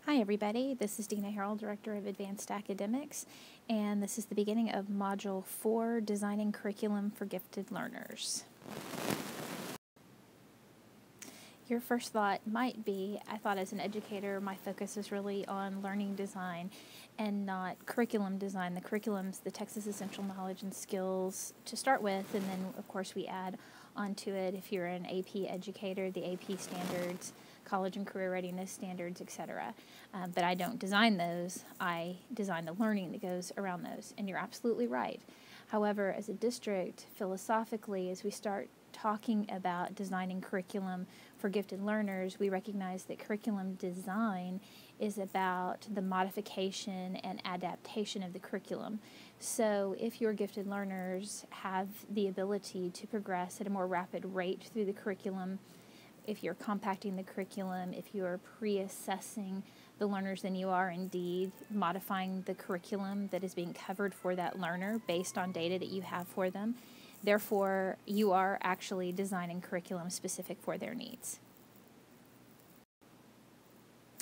Hi everybody, this is Dina Harrell, Director of Advanced Academics, and this is the beginning of Module 4, Designing Curriculum for Gifted Learners. Your first thought might be, I thought as an educator my focus is really on learning design and not curriculum design. The curriculum's the Texas Essential Knowledge and Skills to start with, and then of course we add onto it, if you're an AP educator, the AP standards, college and career readiness standards, etc. But I don't design those. I design the learning that goes around those, and you're absolutely right. However, as a district, philosophically, as we start talking about designing curriculum for gifted learners, we recognize that curriculum design is about the modification and adaptation of the curriculum. So if your gifted learners have the ability to progress at a more rapid rate through the curriculum, if you're compacting the curriculum, if you're pre-assessing the learners, then you are indeed modifying the curriculum that is being covered for that learner based on data that you have for them. Therefore, you are actually designing curriculum specific for their needs.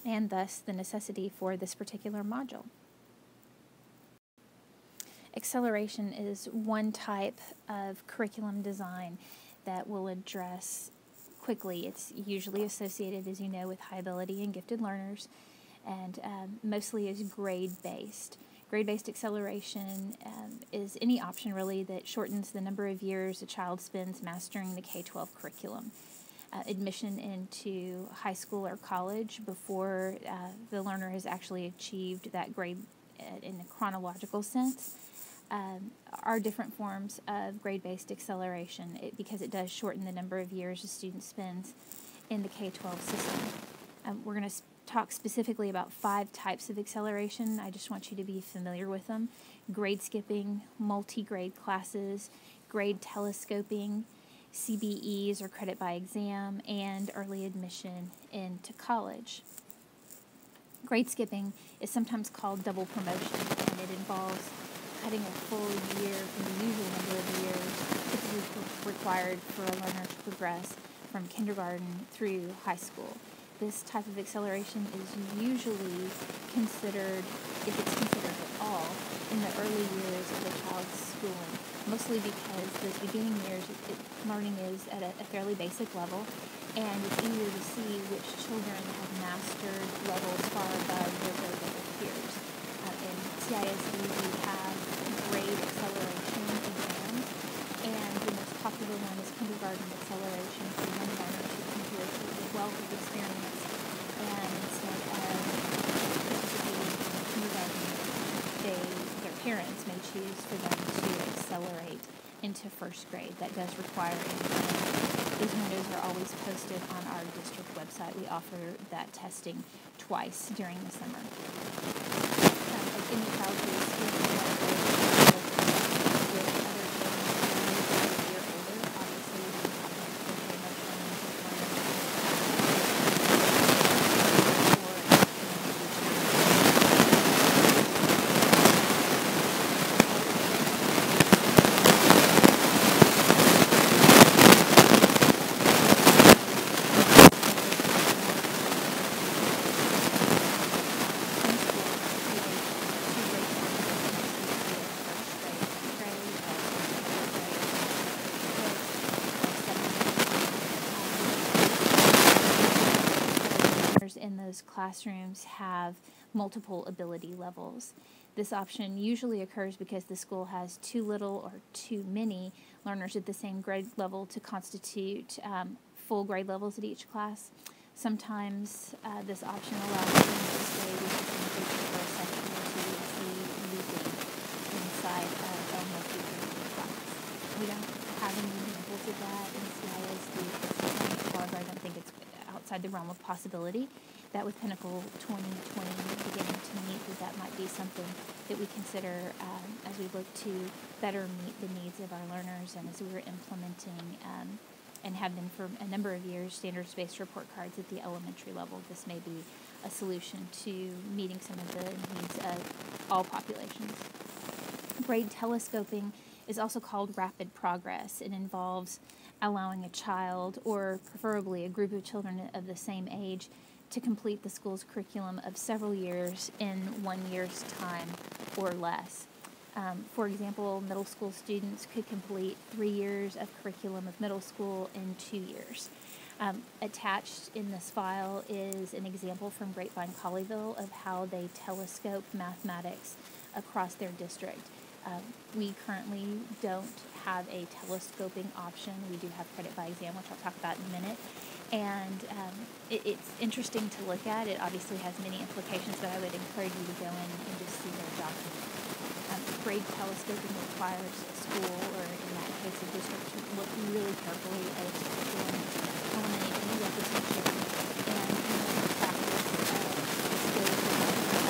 And thus, the necessity for this particular module. Acceleration is one type of curriculum design that will address quickly. It's usually associated, as you know, with high ability and gifted learners, and mostly is grade-based. Grade-based acceleration is any option really that shortens the number of years a child spends mastering the K-12 curriculum. Admission into high school or college before the learner has actually achieved that grade in a chronological sense are different forms of grade-based acceleration because it does shorten the number of years a student spends in the K-12 system. We're going to talk specifically about 5 types of acceleration. I just want you to be familiar with them. Grade skipping, multi-grade classes, grade telescoping, CBEs or credit by exam, and early admission into college. Grade skipping is sometimes called double promotion, and it involves cutting a full year from the usual number of years typically required for a learner to progress from kindergarten through high school. This type of acceleration is usually considered, if it's considered at all, in the early years of a child's schooling, mostly because those beginning years, learning is at a fairly basic level, and it's easier to see which children have mastered levels far above their grade level peers. In CISD, we have grade acceleration exams, and the most popular one is kindergarten acceleration for young learners who come here with a wealth of experience, and instead of participating in kindergarten, their parents may choose for them to accelerate into first grade. That does require a Those windows are always posted on our district website. We offer that testing twice during the summer. As any child who is with other children who are a year older, obviously we can talk about social in those classrooms have multiple ability levels. This option usually occurs because the school has too little or too many learners at the same grade level to constitute full grade levels at each class. Sometimes this option allows students to stay with the same teacher for a second or two to see looping inside of a multi-grade class. We don't have any examples of that in CISD however, I don't think it's outside the realm of possibility that with Pinnacle 2020 beginning to meet, that might be something that we consider as we look to better meet the needs of our learners, and as we're implementing and have been for a number of years standards-based report cards at the elementary level. This may be a solution to meeting some of the needs of all populations. Grade telescoping is also called rapid progress. It involves allowing a child, or preferably a group of children of the same age, to complete the school's curriculum of several years in 1 year's time or less. For example, middle school students could complete 3 years of curriculum of middle school in 2 years. Attached in this file is an example from Grapevine Colleyville of how they telescope mathematics across their district. We currently don't have a telescoping option. We do have credit by exam, which I'll talk about in a minute. And it's interesting to look at. It obviously has many implications, but I would encourage you to go in and just see their document. Grade telescoping requires a school, or in that case a district, to look really carefully at its curriculum, eliminate any repetition, and implement practice of skills that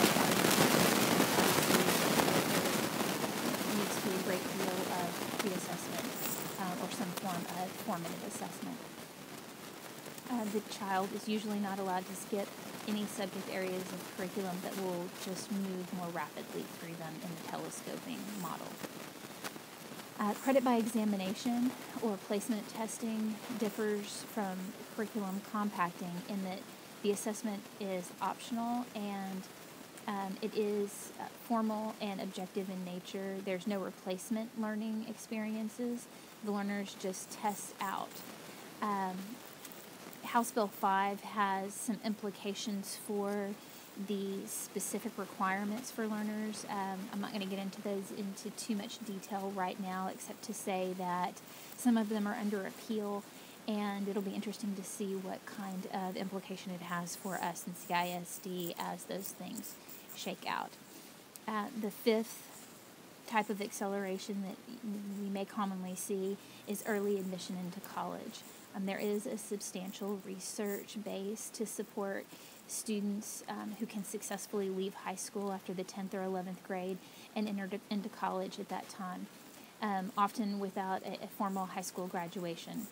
needs to be a great deal of pre-assessment or some form of formative assessment. The child is usually not allowed to skip any subject areas of curriculum that will just move more rapidly through them in the telescoping model. Credit by examination or placement testing differs from curriculum compacting in that the assessment is optional and it is formal and objective in nature. There's no replacement learning experiences. The learners just test out. House Bill 5 has some implications for the specific requirements for learners. I'm not going to get into those into too much detail right now, except to say that some of them are under appeal, and it'll be interesting to see what kind of implication it has for us in CISD as those things shake out. The fifth type of acceleration that we may commonly see is early admission into college. There is a substantial research base to support students who can successfully leave high school after the 10th or 11th grade and enter into college at that time, often without a formal high school graduation.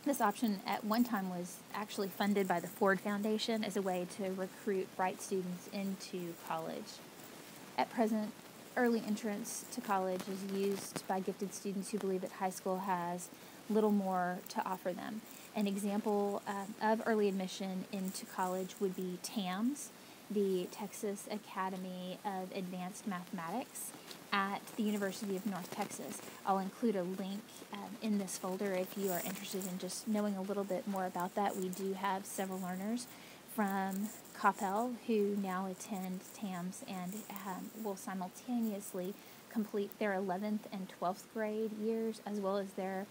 This option at one time was actually funded by the Ford Foundation as a way to recruit bright students into college. At present, early entrance to college is used by gifted students who believe that high school has little more to offer them. An example of early admission into college would be TAMS, the Texas Academy of Advanced Mathematics at the University of North Texas. I'll include a link in this folder if you are interested in just knowing a little bit more about that. We do have several learners from Coppell who now attend TAMS and will simultaneously complete their 11th and 12th grade years as well as their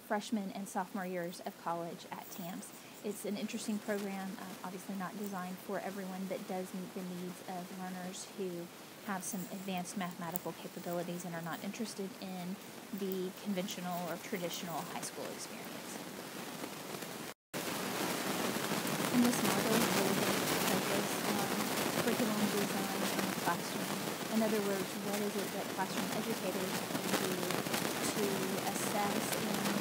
freshman and sophomore years of college at TAMS. It's an interesting program, obviously not designed for everyone, but does meet the needs of learners who have some advanced mathematical capabilities and are not interested in the conventional or traditional high school experience. In this model, we're really going to focus on curriculum design in the classroom. In other words, what is it that classroom educators can do to assess and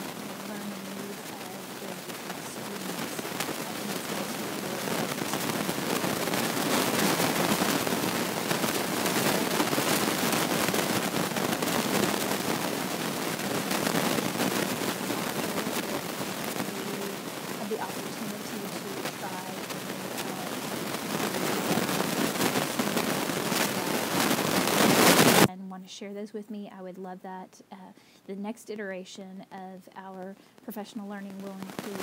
learn the needs of their different students in this have the opportunity to try and want to share those with me. I would love that. The next iteration of our professional learning will include